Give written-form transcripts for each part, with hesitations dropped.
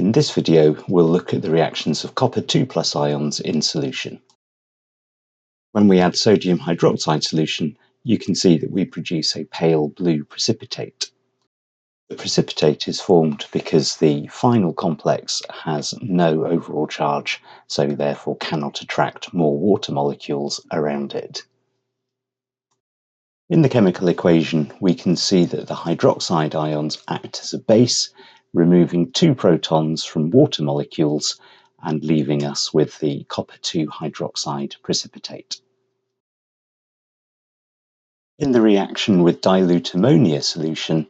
In this video, we'll look at the reactions of copper 2+ ions in solution. When we add sodium hydroxide solution, you can see that we produce a pale blue precipitate. The precipitate is formed because the final complex has no overall charge, so therefore cannot attract more water molecules around it. In the chemical equation, we can see that the hydroxide ions act as a base, removing 2 protons from water molecules and leaving us with the copper 2 hydroxide precipitate. In the reaction with dilute ammonia solution,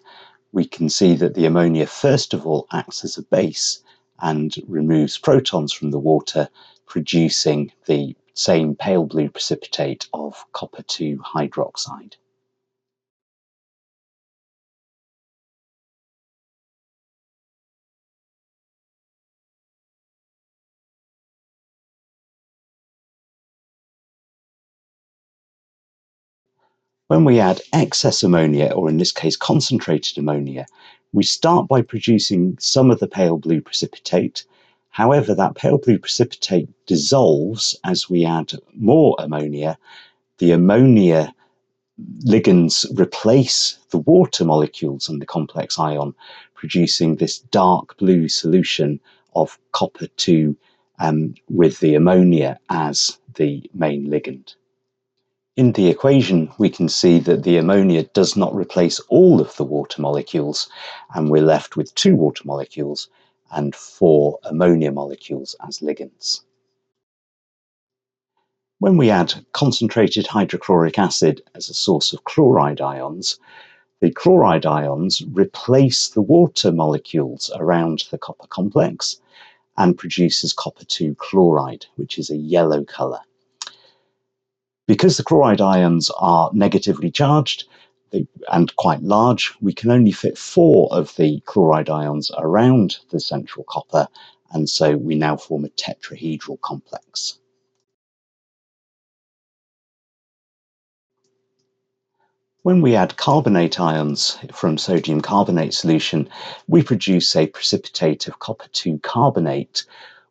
we can see that the ammonia first of all acts as a base and removes protons from the water, producing the same pale blue precipitate of copper 2 hydroxide. When we add excess ammonia, or in this case concentrated ammonia, we start by producing some of the pale blue precipitate. However, that pale blue precipitate dissolves as we add more ammonia. The ammonia ligands replace the water molecules in the complex ion, producing this dark blue solution of copper 2 with the ammonia as the main ligand. In the equation, we can see that the ammonia does not replace all of the water molecules, and we're left with 2 water molecules and 4 ammonia molecules as ligands. When we add concentrated hydrochloric acid as a source of chloride ions, the chloride ions replace the water molecules around the copper complex and produces copper 2 chloride, which is a yellow colour. Because the chloride ions are negatively charged and quite large, we can only fit 4 of the chloride ions around the central copper, and so we now form a tetrahedral complex. When we add carbonate ions from sodium carbonate solution, we produce a precipitate of copper 2 carbonate,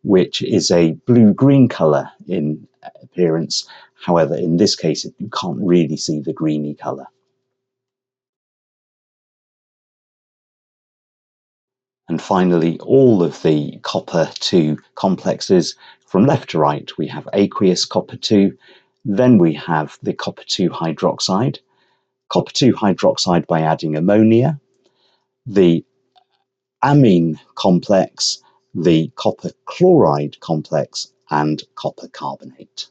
which is a blue-green colour in appearance. However, in this case, you can't really see the greeny colour. And finally, all of the copper 2 complexes, from left to right, we have aqueous copper 2, then we have the copper 2 hydroxide by adding ammonia, the amine complex, the copper chloride complex, and copper carbonate.